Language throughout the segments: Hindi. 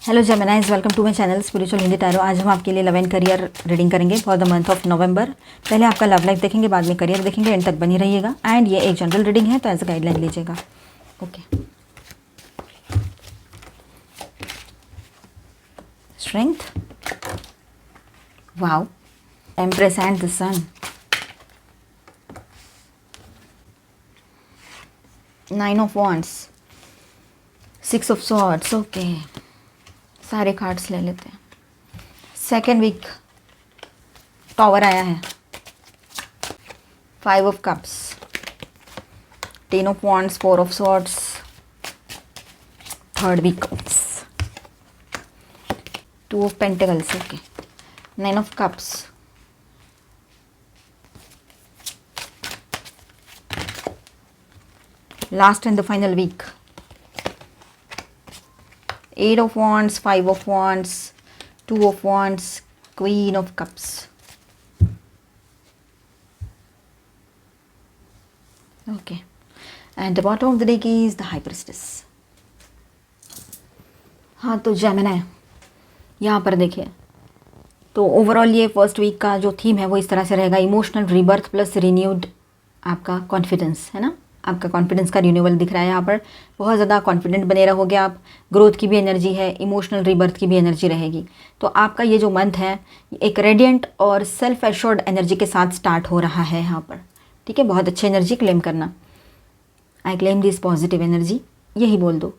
Hello Geminis, welcome to my channel spiritual Hindi tarot. आज हम आपके लिए लव एंड करियर रीडिंग करेंगे for the month of November. पहले आपका लव लाइफ देखेंगे, बाद में करियर देखेंगे। एंड तक बनी रहिएगा। एंड ये एक जनरल रीडिंग है, तो एज अ गाइडलाइन लीजिएगा। Okay. Strength, wow, empress and the sun, 9 of wands, 6 of swords. Okay, सारे कार्ड्स ले लेते हैं। सेकेंड वीक टॉवर आया है, 5 of cups, 10 of wands, 4 of swords. Third week 2 of pentacles. Okay, 9 of cups, last and the final week 8 of wands, 5 of wands, 2 of wands, queen of cups. Okay, and the bottom of the deck is the high priestess. हाँ, तो जेमिनी यहाँ पर देखिए, तो ओवरऑल ये फर्स्ट वीक का जो थीम है वो इस तरह से रहेगा। इमोशनल रीबर्थ प्लस रिन्यूड आपका कॉन्फिडेंस है ना। आपका कॉन्फिडेंस का रिन्यूअल दिख रहा है यहाँ पर। बहुत ज़्यादा कॉन्फिडेंट बने रहोगे आप। ग्रोथ की भी एनर्जी है, इमोशनल रीबर्थ की भी एनर्जी रहेगी। तो आपका ये जो मंथ है एक रेडिएंट और सेल्फ एश्योर्ड एनर्जी के साथ स्टार्ट हो रहा है यहाँ पर। ठीक है, बहुत अच्छी एनर्जी क्लेम करना। I claim this positive energy, यही बोल दो।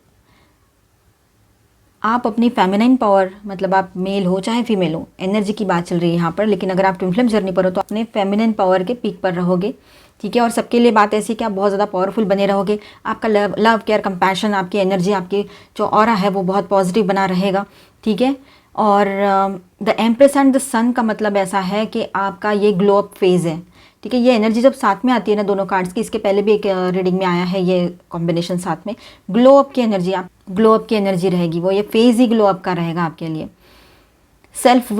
आप अपनी फेमिनाइन पावर, मतलब आप मेल हो चाहे फीमेल हो, एनर्जी की बात चल रही है यहाँ पर। लेकिन अगर आप ट्विन फ्लेम जर्नी पर हो तो अपने फेमिनाइन पावर के पीक पर रहोगे। ठीक है, और सबके लिए बात ऐसी कि आप बहुत ज़्यादा पावरफुल बने रहोगे। आपका लव केयर कंपैशन, आपकी एनर्जी, आपकी जो ऑरा है वो बहुत पॉजिटिव बना रहेगा। ठीक है, और द एम्प्रेस एंड द सन का मतलब ऐसा है कि आपका ये ग्लो अप फेज़ है। ठीक है, ये एनर्जी जब साथ में आती है ना दोनों कार्ड्स की, इसके पहले भी एक रीडिंग में आया है ये कॉम्बिनेशन साथ में, ग्लो अप की एनर्जी, आप ग्लो अप की एनर्जी रहेगी वो। ये फेज़ ही ग्लो अप का रहेगा आपके लिए। सेल्फ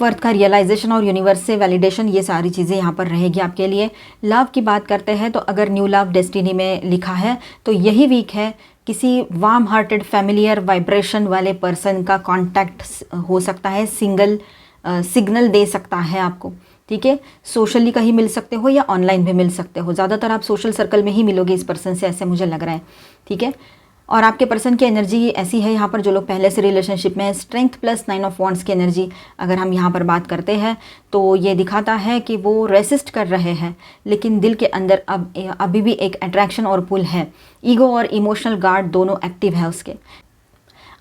वर्थ का रियलाइजेशन और यूनिवर्स से वैलिडेशन, ये सारी चीज़ें यहाँ पर रहेगी आपके लिए। लव की बात करते हैं तो अगर न्यू लव डेस्टिनी में लिखा है तो यही वीक है। किसी वार्म हार्टेड फैमिलियर वाइब्रेशन वाले पर्सन का कांटेक्ट हो सकता है, सिग्नल दे सकता है आपको। ठीक है, सोशली कहीं मिल सकते हो या ऑनलाइन भी मिल सकते हो। ज़्यादातर आप सोशल सर्कल में ही मिलोगे इस पर्सन से, ऐसे मुझे लग रहा है। ठीक है, और आपके पर्सन की एनर्जी ऐसी है यहाँ पर जो लोग पहले से रिलेशनशिप में है। स्ट्रेंथ प्लस 9 ऑफ वॉन्ड्स की एनर्जी अगर हम यहाँ पर बात करते हैं तो ये दिखाता है कि वो रेसिस्ट कर रहे हैं, लेकिन दिल के अंदर अभी भी एक अट्रैक्शन और पुल है। ईगो और इमोशनल गार्ड दोनों एक्टिव है उसके।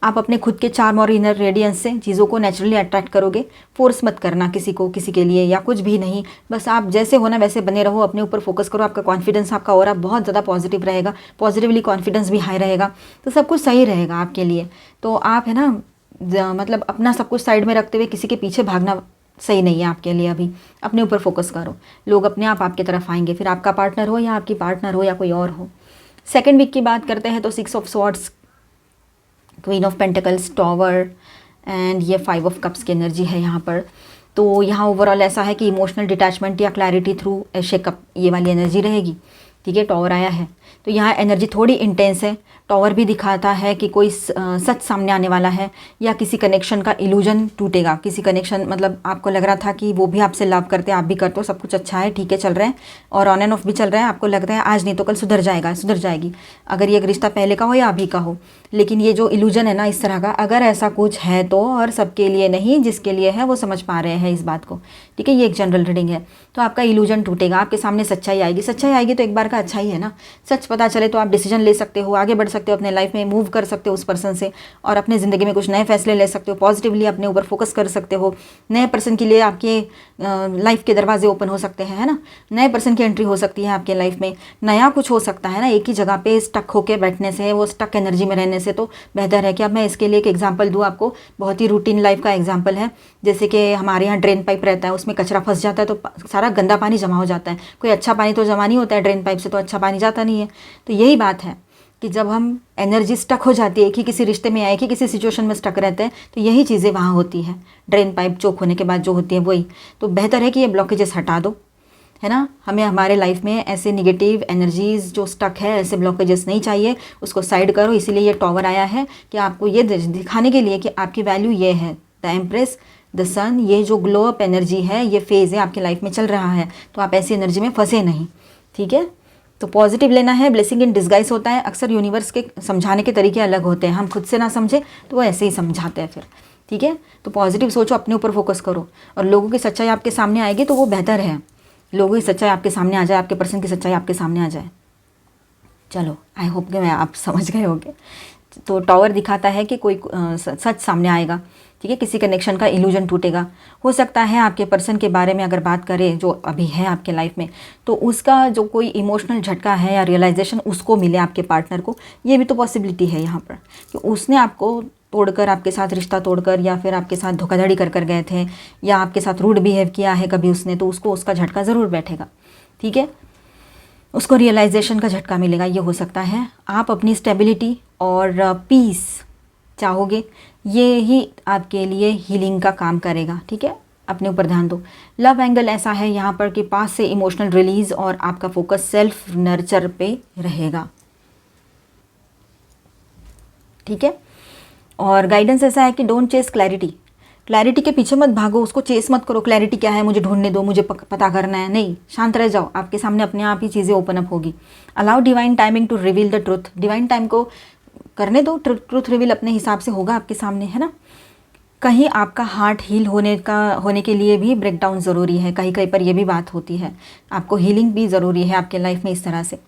आप अपने खुद के चार्म और इनर रेडियंस से चीज़ों को नेचुरली अट्रैक्ट करोगे। फोर्स मत करना किसी को, किसी के लिए या कुछ भी नहीं। बस आप जैसे हो ना वैसे बने रहो, अपने ऊपर फोकस करो। आपका कॉन्फिडेंस, आपका ऑरा बहुत ज़्यादा पॉजिटिव रहेगा। पॉजिटिवली कॉन्फिडेंस भी हाई रहेगा, तो सब कुछ सही रहेगा आपके लिए। तो आप है ना, मतलब अपना सब कुछ साइड में रखते हुए किसी के पीछे भागना सही नहीं है आपके लिए। अभी अपने ऊपर फोकस करो, लोग अपने आप आपकी तरफ आएंगे। फिर आपका पार्टनर हो या आपकी पार्टनर हो या कोई और हो। सेकेंड वीक की बात करते हैं तो 6 of swords, queen of pentacles, tower and ये 5 ऑफ कप्स की एनर्जी है यहाँ पर। तो यहाँ ओवरऑल ऐसा है कि इमोशनल डिटैचमेंट या क्लैरिटी थ्रू ए शेकअप, ये वाली एनर्जी रहेगी। ठीक है, टॉवर आया है तो यहाँ एनर्जी थोड़ी इंटेंस है। टॉवर भी दिखाता है कि कोई सच सामने आने वाला है या किसी कनेक्शन का इल्यूजन टूटेगा। किसी कनेक्शन, मतलब आपको लग रहा था कि वो भी आपसे लव करते हैं, आप भी करते हो, सब कुछ अच्छा है, ठीक है, चल रहा है और ऑन एंड ऑफ भी चल रहा है। आपको लगता है आज नहीं तो कल सुधर जाएगा, सुधर जाएगी, अगर ये रिश्ता पहले का हो या अभी का हो। लेकिन ये जो इल्यूजन है ना इस तरह का, अगर ऐसा कुछ है तो, और सबके लिए नहीं, जिसके लिए है वो समझ पा रहे हैं इस बात को। ठीक है, ये एक जनरल रीडिंग है। तो आपका इल्यूजन टूटेगा, आपके सामने सच्चाई आएगी। सच्चाई आएगी तो एक बार का अच्छा ही है ना। सच पता चले तो आप डिसीजन ले सकते हो, आगे बढ़ सकते हो, अपने लाइफ में मूव कर सकते हो उस पर्सन से, और अपने ज़िंदगी में कुछ नए फैसले ले सकते हो। पॉजिटिवली अपने ऊपर फोकस कर सकते हो। नए पर्सन के लिए आपके लाइफ के दरवाजे ओपन हो सकते हैं, है ना। नए पर्सन की एंट्री हो सकती है आपके लाइफ में। नया कुछ हो सकता है ना। एक ही जगह पे स्टक होकर बैठने से, वो स्टक एनर्जी में रहने से तो बेहतर है कि अब मैं इसके लिए एक एग्जाम्पल दूँ आपको। बहुत ही रूटीन लाइफ का एग्जाम्पल है। जैसे कि हमारे यहाँ ड्रेन पाइप रहता है, उसमें कचरा फंस जाता है तो सारा गंदा पानी जमा हो जाता है। कोई अच्छा पानी तो जमा नहीं होता है ड्रेन पाइप से, तो अच्छा पानी जाता नहीं है। तो यही बात है कि जब हम एनर्जी स्टक हो जाती है, एक ही किसी रिश्ते में या एक ही किसी सिचुएशन में स्टक रहते हैं, तो यही चीज़ें वहाँ होती हैं। ड्रेन पाइप चोक होने के बाद जो होती है वही। तो बेहतर है कि ये ब्लॉकेजेस हटा दो। है ना। हमें हमारे लाइफ में ऐसे निगेटिव एनर्जीज जो स्टक है, ऐसे ब्लॉकेजेस नहीं चाहिए, उसको साइड करो। इसीलिए ये टॉवर आया है कि आपको ये दिखाने के लिए कि आपकी वैल्यू ये है। द एम्प्रेस, द सन, ये जो ग्लो अप एनर्जी है, ये फेज़ है आपकी लाइफ में चल रहा है, तो आप ऐसी एनर्जी में फंसे नहीं, ठीक है। तो पॉजिटिव लेना है। ब्लेसिंग इन डिस्गाइज होता है। अक्सर यूनिवर्स के समझाने के तरीके अलग होते हैं, हम खुद से ना समझे तो वो ऐसे ही समझाते हैं फिर, ठीक है। तो पॉजिटिव सोचो, अपने ऊपर फोकस करो, और लोगों की सच्चाई आपके सामने आएगी तो वो बेहतर है। लोगों की सच्चाई आपके सामने आ जाए, आपके पर्सन की सच्चाई आपके सामने आ जाए। चलो, आई होप कि मैं आप समझ गए होंगे। तो टॉवर दिखाता है कि कोई सच सामने आएगा, ठीक है, किसी कनेक्शन का इल्यूजन टूटेगा। हो सकता है आपके पर्सन के बारे में अगर बात करें जो अभी है आपके लाइफ में, तो उसका जो कोई इमोशनल झटका है या रियलाइजेशन उसको मिले आपके पार्टनर को, ये भी तो पॉसिबिलिटी है यहाँ पर कि उसने आपको तोड़कर, आपके साथ रिश्ता तोड़कर, या फिर आपके साथ धोखाधड़ी कर कर गए थे, या आपके साथ रूड बिहेव किया है कभी उसने, तो उसको उसका झटका ज़रूर बैठेगा, ठीक है। उसको रियलाइजेशन का झटका मिलेगा, ये हो सकता है। आप अपनी स्टेबिलिटी और पीस चाहोगे, ये ही आपके लिए हीलिंग का काम करेगा, ठीक है। अपने ऊपर ध्यान दो। लव एंगल ऐसा है यहाँ पर कि पास से इमोशनल रिलीज और आपका फोकस सेल्फ नर्चर पे रहेगा, ठीक है। और गाइडेंस ऐसा है कि डोंट चेस क्लैरिटी। क्लैरिटी के पीछे मत भागो, उसको चेस मत करो। क्लैरिटी क्या है, मुझे ढूंढने दो, मुझे पता करना है, नहीं, शांत रह जाओ। आपके सामने अपने आप ही चीज़ें ओपन अप होगी। Allow divine timing to reveal the truth. Divine time को करने दो, ट्रुथ रिवील अपने हिसाब से होगा आपके सामने, है ना। कहीं आपका हार्ट हील होने के लिए भी ब्रेकडाउन ज़रूरी है, कहीं कहीं पर यह भी बात होती है। आपको हीलिंग भी ज़रूरी है आपके लाइफ में इस तरह से,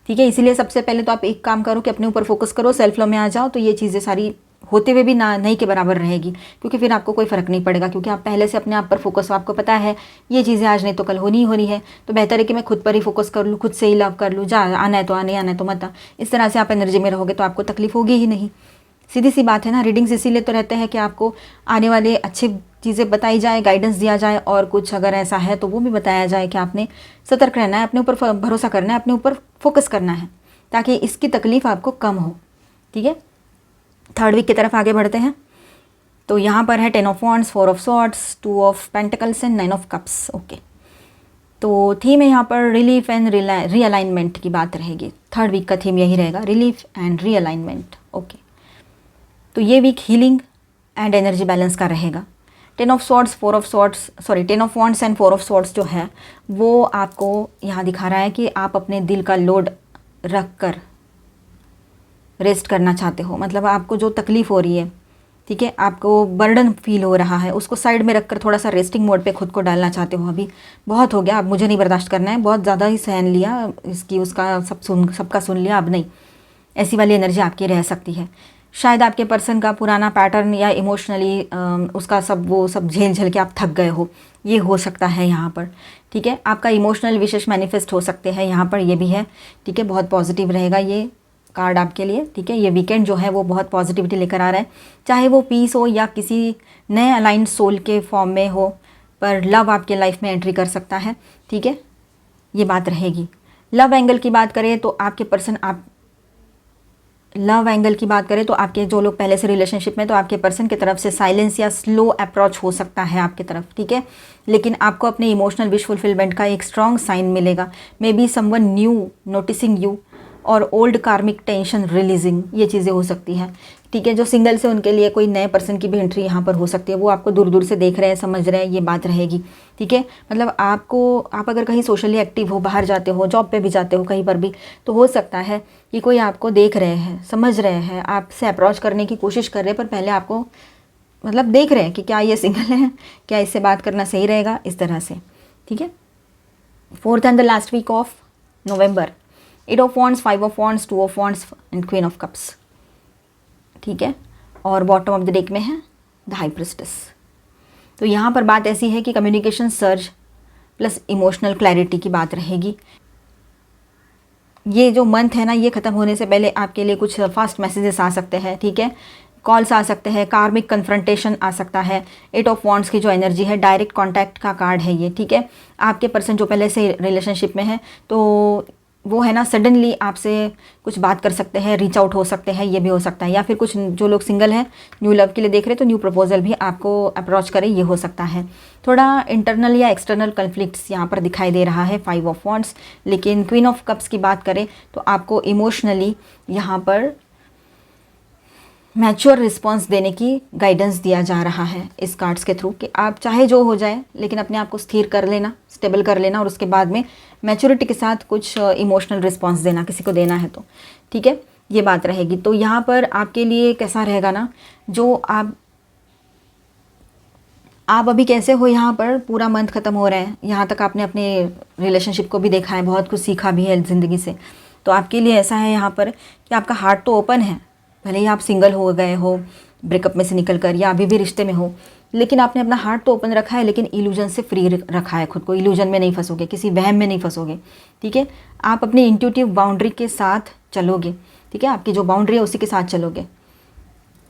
ठीक है। इसीलिए सबसे पहले तो आप एक काम करो कि अपने ऊपर फोकस करो, सेल्फ लव में आ जाओ, तो ये चीज़ें सारी होते हुए भी ना नहीं के बराबर रहेगी, क्योंकि फिर आपको कोई फ़र्क नहीं पड़ेगा, क्योंकि आप पहले से अपने आप पर फोकस हो। आपको पता है ये चीज़ें आज नहीं तो कल होनी ही होनी है, तो बेहतर है कि मैं खुद पर ही फोकस कर लूँ, खुद से ही लव कर लूँ। जा, आना है तो आने, आना है तो मत। इस तरह से आप एनर्जी में रहोगे तो आपको तकलीफ होगी ही नहीं। सीधी सी बात है ना। रीडिंग्स इसीलिए तो रहते हैं कि आपको आने वाले अच्छी चीज़ें बताई जाए, गाइडेंस दिया जाए, और कुछ अगर ऐसा है तो वो भी बताया जाए कि आपने सतर्क रहना है, अपने ऊपर भरोसा करना है, अपने ऊपर फोकस करना है, ताकि इसकी तकलीफ़ आपको कम हो, ठीक है। थर्ड वीक की तरफ आगे बढ़ते हैं। तो यहाँ पर है 10 of wands, 4 of swords, 2 of pentacles and 9 of cups. Okay, तो थीम है यहाँ पर रिलीफ एंड रीअलाइनमेंट की बात रहेगी। थर्ड वीक का थीम यही रहेगा, रिलीफ एंड रीअलाइनमेंट। ओके, तो ये week healing and energy balance का रहेगा। 10 of swords, 4 of swords, 10 of wands and 4 of swords जो है वो आपको यहाँ दिखा रहा है कि आप अपने दिल का लोड रख कर रेस्ट करना चाहते हो। मतलब आपको जो तकलीफ़ हो रही है, ठीक है, आपको बर्डन फील हो रहा है, उसको साइड में रखकर थोड़ा सा रेस्टिंग मोड पे खुद को डालना चाहते हो। अभी बहुत हो गया, अब मुझे नहीं बर्दाश्त करना है, बहुत ज़्यादा ही सहन लिया, इसकी उसका सबका सुन लिया, अब नहीं। ऐसी वाली एनर्जी आपकी रह सकती है। शायद आपके पर्सन का पुराना पैटर्न या इमोशनली उसका वो सब झेल झेल के आप थक गए हो, ये हो सकता है यहाँ पर, ठीक है। आपका इमोशनल विशेष मैनिफेस्ट हो सकते हैं यहाँ पर, ये भी है, ठीक है। बहुत पॉजिटिव रहेगा ये कार्ड आपके लिए, ठीक है। ये वीकेंड जो है वो बहुत पॉजिटिविटी लेकर आ रहा है, चाहे वो पीस हो या किसी नए अलाइंड सोल के फॉर्म में हो, पर लव आपके लाइफ में एंट्री कर सकता है, ठीक है, ये बात रहेगी। लव एंगल की बात करें तो आपके पर्सन लव एंगल की बात करें तो आपके जो लोग पहले से रिलेशनशिप में, तो आपके पर्सन की तरफ से साइलेंस या स्लो अप्रोच हो सकता है आपकी तरफ, ठीक है। लेकिन आपको अपने इमोशनल विश फुलफिलमेंट का एक स्ट्रॉन्ग साइन मिलेगा। May be someone new noticing you और ओल्ड कार्मिक टेंशन रिलीजिंग, ये चीज़ें हो सकती हैं, ठीक है। जो सिंगल से उनके लिए कोई नए पर्सन की भी एंट्री यहाँ पर हो सकती है, वो आपको दूर दूर से देख रहे हैं, समझ रहे हैं, ये बात रहेगी, ठीक है। मतलब आप अगर कहीं सोशली एक्टिव हो, बाहर जाते हो, जॉब पे भी जाते हो, कहीं पर भी, तो हो सकता है कि कोई आपको देख रहे हैं, समझ रहे हैं, आपसे अप्रोच करने की कोशिश कर रहे हैं, पर पहले आपको मतलब देख रहे हैं कि क्या ये सिंगल है, क्या इससे बात करना सही रहेगा, इस तरह से, ठीक है। 4th and the last week of November, 8 of wands, 5 of wands, 2 of wands and queen of cups, ठीक है। और बॉटम ऑफ द डेक में है द हाई प्रिस्टेस। तो यहाँ पर बात ऐसी है कि communication surge plus emotional clarity की बात रहेगी। ये जो मंथ है ना, ये ख़त्म होने से पहले आपके लिए कुछ फास्ट मैसेजेस आ सकते हैं, ठीक है, कॉल्स आ सकते हैं, कार्मिक कन्फ्रंटेशन आ सकता है। 8 ऑफ वॉन्ड्स की जो एनर्जी है, डायरेक्ट कॉन्टैक्ट का कार्ड है ये, ठीक है। आपके पर्सन जो पहले से रिलेशनशिप में है, तो वो है ना सडनली आपसे कुछ बात कर सकते हैं, रीच आउट हो सकते हैं, ये भी हो सकता है। या फिर कुछ जो लोग सिंगल हैं, न्यू लव के लिए देख रहे हैं, तो न्यू प्रपोजल भी आपको अप्रोच करे, ये हो सकता है। थोड़ा इंटरनल या एक्सटर्नल कन्फ्लिक्ट्स यहाँ पर दिखाई दे रहा है, 5 ऑफ वॉन्ड्स। लेकिन क्वीन ऑफ कप्स की बात करें तो आपको इमोशनली यहाँ पर मैच्योर रिस्पॉन्स देने की गाइडेंस दिया जा रहा है इस कार्ड्स के थ्रू, कि आप चाहे जो हो जाए लेकिन अपने आप को स्थिर कर लेना, स्टेबल कर लेना, और उसके बाद में मैच्योरिटी के साथ कुछ इमोशनल रिस्पॉन्स देना, किसी को देना है तो ठीक है, ये बात रहेगी। तो यहाँ पर आपके लिए कैसा रहेगा ना, जो आप अभी कैसे हो, यहाँ पर पूरा मंथ ख़त्म हो रहा है, यहाँ तक आपने अपने रिलेशनशिप को भी देखा है, बहुत कुछ सीखा भी है ज़िंदगी से। तो आपके लिए ऐसा है यहाँ पर कि आपका हार्ट तो ओपन है, भले ही आप सिंगल हो गए हो ब्रेकअप में से निकल कर, या अभी भी रिश्ते में हो, लेकिन आपने अपना हार्ट तो ओपन रखा है, लेकिन इल्यूजन से फ्री रखा है खुद को। इल्यूजन में नहीं फंसोगे, किसी वहम में नहीं फंसोगे, ठीक है। आप अपनी इंट्यूटिव बाउंड्री के साथ चलोगे, ठीक है, आपकी जो बाउंड्री है उसी के साथ चलोगे,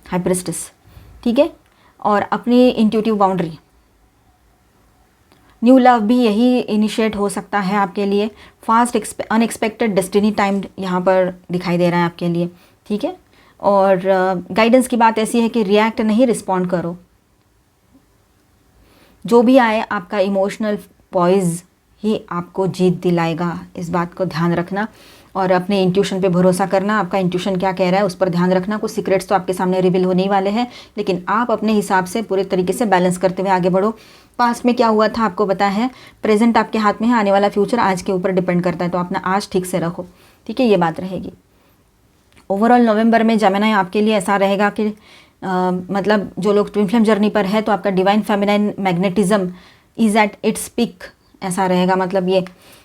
हाई प्रिस्टेस, ठीक है। और अपनी इंट्यूटिव बाउंड्री, न्यू लव भी यही इनिशिएट हो सकता है आपके लिए। फास्ट अनएक्सपेक्टेड डेस्टिनी टाइम यहाँ पर दिखाई दे रहा है आपके लिए, ठीक है। और गाइडेंस की बात ऐसी है कि रिएक्ट नहीं, रिस्पॉन्ड करो। जो भी आए आपका इमोशनल पॉइज ही आपको जीत दिलाएगा, इस बात को ध्यान रखना। और अपने इंट्यूशन पे भरोसा करना, आपका इंट्यूशन क्या कह रहा है उस पर ध्यान रखना। कुछ सीक्रेट्स तो आपके सामने रिवील होने ही वाले हैं, लेकिन आप अपने हिसाब से पूरे तरीके से बैलेंस करते हुए आगे बढ़ो। पास्ट में क्या हुआ था आपको पता है, प्रेजेंट आपके हाथ में है, आने वाला फ्यूचर आज के ऊपर डिपेंड करता है। तो अपना आज ठीक से रखो, ठीक है, ये बात रहेगी। ओवरऑल नवंबर में जेमिनी आपके लिए ऐसा रहेगा कि मतलब जो लोग ट्विन फ्लेम जर्नी पर है, तो आपका divine feminine magnetism is at its peak, ऐसा रहेगा। मतलब ये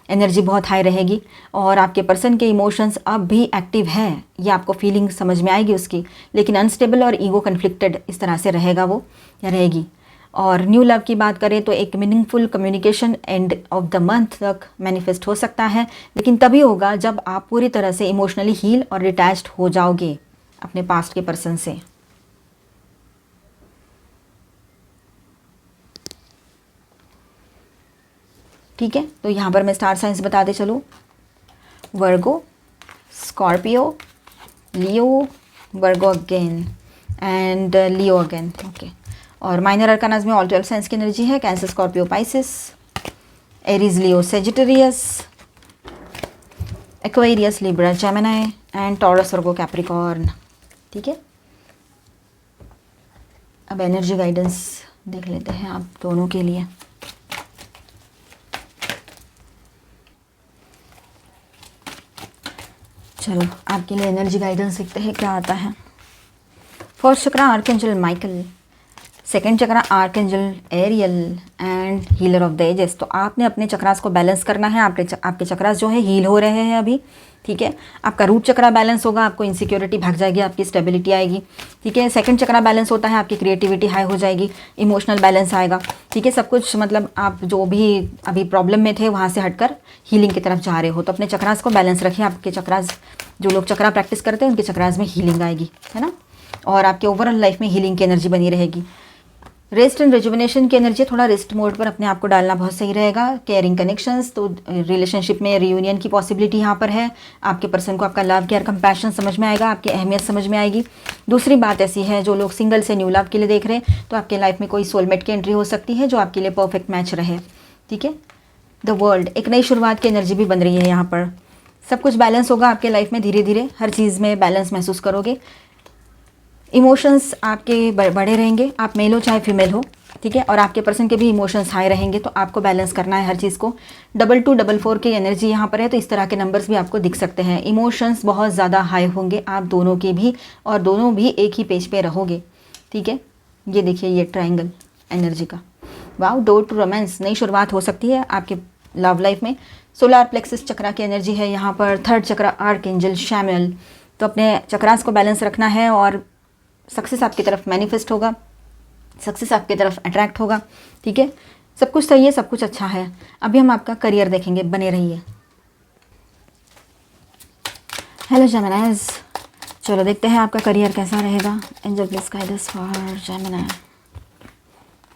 एनर्जी बहुत हाई रहेगी, और आपके पर्सन के इमोशंस अब भी एक्टिव है, ये आपको फीलिंग समझ में आएगी उसकी, लेकिन अनस्टेबल और ईगो कन्फ्लिक्टेड इस तरह से रहेगा वो, या रहेगी। और न्यू लव की बात करें तो एक meaningful communication end of the month तक मैनिफेस्ट हो सकता है, लेकिन तभी होगा जब आप पूरी तरह से इमोशनली हील और डिटैच्ड हो जाओगे अपने पास्ट के पर्सन से। ठीक है, तो यहाँ पर मैं स्टार साइंस बताते चलूँ, Virgo, Scorpio, Leo, Virgo again and Leo again, okay. और माइनर अरकानाज में ऑल 12 साइंस की एनर्जी है, Cancer, Scorpio, Pisces, Aries, Leo, Sagittarius, Aquarius, Libra, Gemini and Taurus, Virgo, Capricorn, ठीक है। अब एनर्जी गाइडेंस देख लेते हैं आप दोनों के लिए। चलो आपके लिए एनर्जी गाइडेंस देखते हैं क्या आता है। First chakra archangel Michael, second chakra archangel Ariel and healer of the ages. तो आपने अपने चक्रास को बैलेंस करना है। आपके चक्रास जो है हील हो रहे हैं अभी, ठीक है। आपका रूट चक्रा बैलेंस होगा, आपको इनसिक्योरिटी भाग जाएगी, आपकी स्टेबिलिटी आएगी, ठीक है। सेकंड चक्रा बैलेंस होता है, आपकी क्रिएटिविटी हाई हो जाएगी, इमोशनल बैलेंस आएगा, ठीक है। सब कुछ मतलब आप जो भी अभी प्रॉब्लम में थे वहाँ से हटकर हीलिंग की तरफ जा रहे हो। तो अपने चक्रास को बैलेंस रखिए। आपके चक्रास, जो लोग चक्रा प्रैक्टिस करते हैं उनके चक्रास में हीलिंग आएगी, है ना। और आपके ओवरऑल लाइफ में हीलिंग की एनर्जी बनी रहेगी। रेस्ट एंड रिजुविनेशन की एनर्जी, थोड़ा रेस्ट मोड पर अपने आप को डालना बहुत सही रहेगा। केयरिंग कनेक्शंस, तो रिलेशनशिप में रियूनियन की पॉसिबिलिटी यहाँ पर है। आपके पर्सन को आपका लव, केयर, कंपैशन समझ में आएगा, आपकी अहमियत समझ में आएगी। दूसरी बात ऐसी है, जो लोग सिंगल से न्यू लव के लिए देख रहे हैं, तो आपके लाइफ में कोई सोलमेट की एंट्री हो सकती है जो आपके लिए परफेक्ट मैच रहे, ठीक है। द वर्ल्ड, एक नई शुरुआत की एनर्जी भी बन रही है यहाँ पर। सब कुछ बैलेंस होगा आपके लाइफ में, धीरे धीरे हर चीज़ में बैलेंस महसूस करोगे। इमोशंस आपके बड़े रहेंगे, आप मेल हो चाहे फीमेल हो, ठीक है। और आपके पर्सन के भी इमोशंस हाई रहेंगे, तो आपको बैलेंस करना है हर चीज़ को। 2244 की एनर्जी यहाँ पर है, तो इस तरह के नंबर्स भी आपको दिख सकते हैं। इमोशंस बहुत ज़्यादा हाई होंगे आप दोनों के भी, और दोनों भी एक ही पेज पे रहोगे, ठीक है। ये देखिए, ये ट्रायंगल एनर्जी का, वाओ, डोर टू रोमांस, नई शुरुआत हो सकती है आपके लव लाइफ में। सोलार प्लेक्सस चक्रा की एनर्जी है यहाँ पर। थर्ड चक्रा आर्कएंजल शैमुएल। तो अपने चक्रास को बैलेंस रखना है, और सक्सेस आपकी तरफ मैनिफेस्ट होगा, सक्सेस आपकी तरफ अट्रैक्ट होगा, ठीक है। सब कुछ सही है, सब कुछ अच्छा है। अभी हम आपका करियर देखेंगे, बने रहिए। हेलो जेमिनीज, चलो देखते हैं आपका करियर कैसा रहेगा। Angel please guide us for Gemini.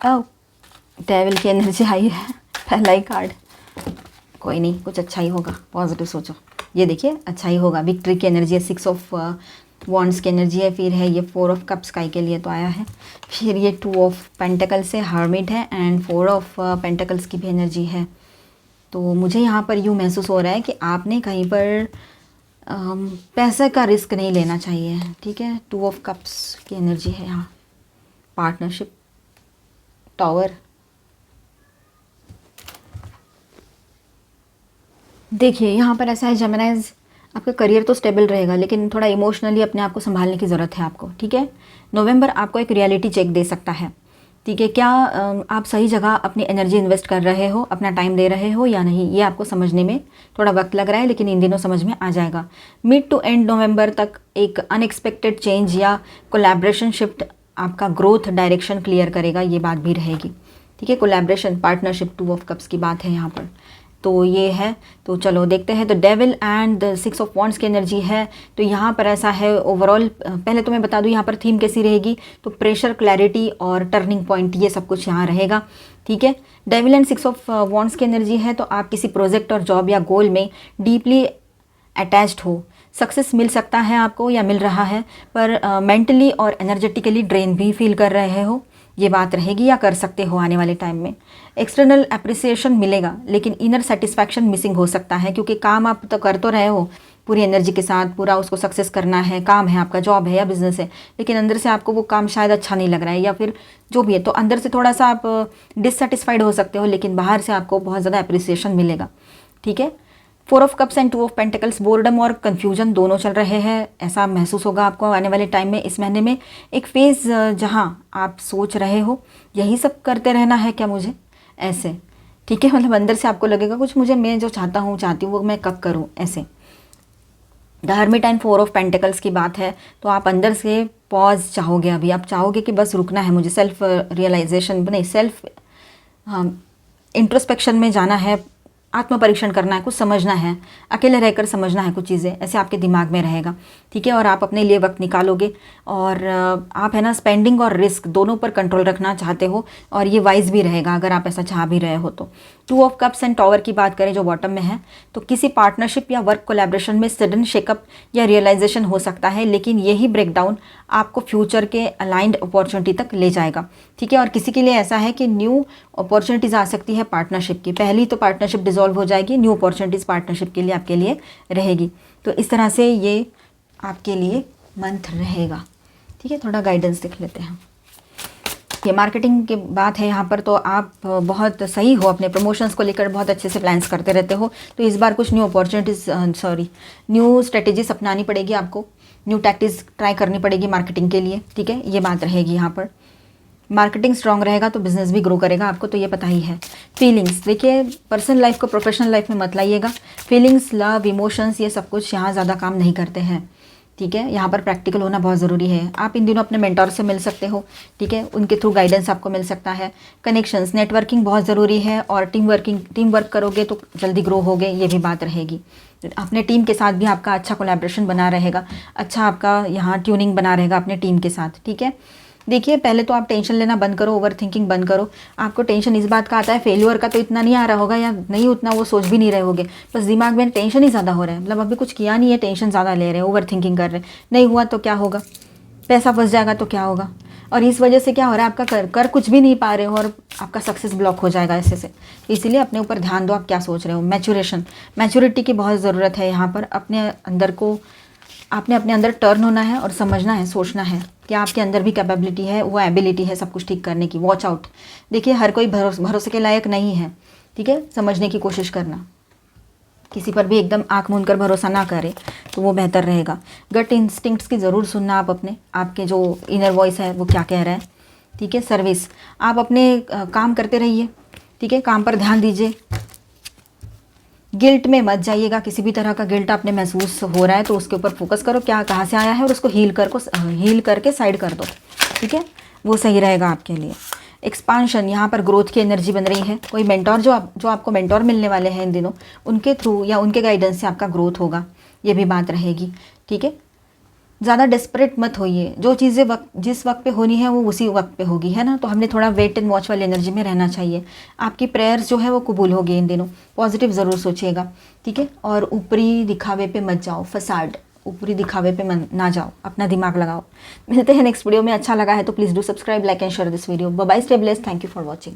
Oh, devil की एनर्जी आई है, पहला ही कार्ड। कोई नहीं, कुछ अच्छा ही होगा, पॉजिटिव सोचो। ये देखिए अच्छा ही होगा। विक्ट्री की एनर्जी है, 6 ऑफ वॉन्ड्स की एनर्जी है, फिर है ये 4 ऑफ कप्स स्काई के लिए तो आया है, फिर ये 2 ऑफ पेंटिकल्स है, हर्मिट है, एंड 4 ऑफ पेंटिकल्स की भी एनर्जी है। तो मुझे यहाँ पर यूँ महसूस हो रहा है कि आपने कहीं पर पैसे का रिस्क नहीं लेना चाहिए, ठीक है। 2 ऑफ कप्स की एनर्जी है यहाँ, पार्टनरशिप, टावर। देखिए यहाँ पर ऐसा है जेमिनाइज, आपका करियर तो स्टेबल रहेगा लेकिन थोड़ा इमोशनली अपने आप को संभालने की ज़रूरत है आपको, ठीक है। नवंबर आपको एक रियलिटी चेक दे सकता है, ठीक है। क्या आप सही जगह अपनी एनर्जी इन्वेस्ट कर रहे हो, अपना टाइम दे रहे हो या नहीं, ये आपको समझने में थोड़ा वक्त लग रहा है लेकिन इन दिनों समझ में आ जाएगा। मिड टू एंड नवंबर तक एक अनएक्सपेक्टेड चेंज या कोलैबोरेशन शिफ्ट आपका ग्रोथ डायरेक्शन क्लियर करेगा, ये बात भी रहेगी, ठीक है। कोलैबोरेशन, पार्टनरशिप, 2 ऑफ कप्स की बात है यहाँ पर, तो ये है। तो चलो देखते हैं। तो डेविल एंड 6 ऑफ वॉन्ड्स की एनर्जी है। तो यहाँ पर ऐसा है ओवरऑल, पहले तो मैं बता दूँ यहाँ पर थीम कैसी रहेगी, तो प्रेशर, क्लैरिटी और टर्निंग पॉइंट, ये सब कुछ यहाँ रहेगा, ठीक है। डेविल एंड 6 ऑफ वॉन्ड्स की एनर्जी है, तो आप किसी प्रोजेक्ट और जॉब या गोल में डीपली अटैच्ड हो, सक्सेस मिल सकता है आपको या मिल रहा है, पर मेंटली और एनर्जेटिकली ड्रेन भी फील कर रहे हो, ये बात रहेगी या कर सकते हो आने वाले टाइम में। एक्सटर्नल अप्रिसिएशन मिलेगा लेकिन इनर सेटिस्फैक्शन मिसिंग हो सकता है, क्योंकि काम आप तो कर तो रहे हो पूरी एनर्जी के साथ, पूरा उसको सक्सेस करना है, काम है आपका, जॉब है या बिजनेस है, लेकिन अंदर से आपको वो काम शायद अच्छा नहीं लग रहा है या फिर जो भी है, तो अंदर से थोड़ा सा आप डिससेटिस्फाइड हो सकते हो, लेकिन बाहर से आपको बहुत ज़्यादा अप्रिसिएशन मिलेगा, ठीक है। 4 of cups and 2 of pentacles, boredom और कन्फ्यूजन दोनों चल रहे हैं, ऐसा महसूस होगा आपको आने वाले टाइम में। इस महीने में एक फेज़ जहां आप सोच रहे हो यही सब करते रहना है क्या मुझे, ऐसे, ठीक है। मतलब अंदर से आपको लगेगा कुछ मुझे, मैं जो चाहती हूँ वो मैं कब करूँ, ऐसे। The hermit and 4 of pentacles की बात है, तो आप अंदर से पॉज चाहोगे, अभी आप चाहोगे कि बस रुकना है मुझे, सेल्फ रियलाइजेशन नहीं, सेल्फ इंट्रोस्पेक्शन में जाना है, आत्म परीक्षण करना है, कुछ समझना है, अकेले रहकर समझना है कुछ चीज़ें, ऐसे आपके दिमाग में रहेगा, ठीक है। और आप अपने लिए वक्त निकालोगे और आप है ना स्पेंडिंग और रिस्क दोनों पर कंट्रोल रखना चाहते हो, और ये वाइज भी रहेगा अगर आप ऐसा चाह भी रहे हो तो। 2 ऑफ कप्स एंड टावर की बात करें जो बॉटम में है, तो किसी पार्टनरशिप या वर्क कोलैबोरेशन में सडन शेकअप या रियलाइजेशन हो सकता है, लेकिन यही ब्रेकडाउन आपको फ्यूचर के अलाइंड अपॉर्चुनिटी तक ले जाएगा, ठीक है। और किसी के लिए ऐसा है कि न्यू अपॉर्चुनिटीज़ आ सकती है पार्टनरशिप की, पहली तो पार्टनरशिप डिसॉल्व हो जाएगी, न्यू अपॉर्चुनिटीज़ पार्टनरशिप के लिए आपके लिए रहेगी। तो इस तरह से ये आपके लिए मंथ रहेगा, ठीक है। थोड़ा गाइडेंस देख लेते हैं। ये मार्केटिंग की बात है यहाँ पर, तो आप बहुत सही हो, अपने प्रमोशंस को लेकर बहुत अच्छे से प्लान्स करते रहते हो, तो इस बार कुछ न्यू अपॉर्चुनिटीज़ न्यू स्ट्रेटेजीज अपनानी पड़ेगी आपको, न्यू टैक्टिक्स ट्राई करनी पड़ेगी मार्केटिंग के लिए, ठीक है। ये बात रहेगी यहाँ पर। मार्केटिंग स्ट्रांग रहेगा तो बिजनेस भी ग्रो करेगा, आपको तो ये पता ही है। फीलिंग्स, देखिए पर्सनल लाइफ को प्रोफेशनल लाइफ में मत लाइएगा, फीलिंग्स, लव, इमोशंस, ये सब कुछ यहाँ ज़्यादा काम नहीं करते हैं, ठीक है। यहाँ पर प्रैक्टिकल होना बहुत ज़रूरी है। आप इन दिनों अपने मेंटोर से मिल सकते हो, ठीक है, उनके थ्रू गाइडेंस आपको मिल सकता है। कनेक्शंस, नेटवर्किंग बहुत ज़रूरी है, और टीम वर्क करोगे तो जल्दी ग्रो होगे, ये भी बात रहेगी। अपने टीम के साथ भी आपका अच्छा कोलैबोरेशन बना रहेगा, अच्छा आपका यहाँ ट्यूनिंग बना रहेगा अपने टीम के साथ, ठीक है। देखिए पहले तो आप टेंशन लेना बंद करो, ओवर थिंकिंग बंद करो। आपको टेंशन इस बात का आता है, फेल्यूर का तो इतना नहीं आ रहा होगा, या नहीं उतना वो सोच भी नहीं रहे होगे, बस दिमाग में टेंशन ही ज़्यादा हो रहा है, मतलब अभी कुछ किया नहीं है, टेंशन ज़्यादा ले रहे हैं, ओवर थिंकिंग कर रहे हैं, नहीं हुआ तो क्या होगा, पैसा फंस जाएगा तो क्या होगा, और इस वजह से क्या हो रहा है, आपका कर कुछ भी नहीं पा रहे हो और आपका सक्सेस ब्लॉक हो जाएगा ऐसे से। इसीलिए अपने ऊपर ध्यान दो, आप क्या सोच रहे हो। मैच्योरिटी की बहुत ज़रूरत है यहाँ पर। अपने अंदर को आपने अपने अंदर टर्न होना है और समझना है, सोचना है कि आपके अंदर भी कैपेबिलिटी है, वो एबिलिटी है सब कुछ ठीक करने की। वॉच आउट, देखिए हर कोई भरोसे के लायक नहीं है, ठीक है। समझने की कोशिश करना, किसी पर भी एकदम आंख मूंद कर भरोसा ना करें तो वो बेहतर रहेगा। गट इंस्टिंक्ट्स की ज़रूर सुनना आप अपने, आपके जो इनर वॉइस है वो क्या कह रहा है, ठीक है। सर्विस, आप अपने काम करते रहिए, ठीक है, काम पर ध्यान दीजिए, गिल्ट में मत जाइएगा। किसी भी तरह का गिल्ट आपने महसूस हो रहा है तो उसके ऊपर फोकस करो, क्या कहाँ से आया है, और उसको हील करके साइड कर दो, ठीक है, वो सही रहेगा आपके लिए। एक्सपांशन, यहाँ पर ग्रोथ की एनर्जी बन रही है। कोई मेंटोर जो आपको मेंटोर मिलने वाले हैं इन दिनों, उनके थ्रू या उनके गाइडेंस से आपका ग्रोथ होगा, ये भी बात रहेगी, ठीक है। ज़्यादा डेस्परेट मत होइए, जो चीज़ें जिस वक्त पे होनी है वो उसी वक्त पे होगी, है ना। तो हमने थोड़ा वेट एंड वॉच वाली एनर्जी में रहना चाहिए। आपकी प्रेयर्स जो है वो कबूल होगी इन दिनों, पॉजिटिव ज़रूर सोचिएगा, ठीक है। और ऊपरी दिखावे पे मत जाओ, फसाड, ऊपरी दिखावे पे ना जाओ, अपना दिमाग लगाओ। मिलते हैं नेक्स्ट वीडियो में। अच्छा लगा है तो please do subscribe, like and share this video. Bye bye, stay blessed, thank you for watching.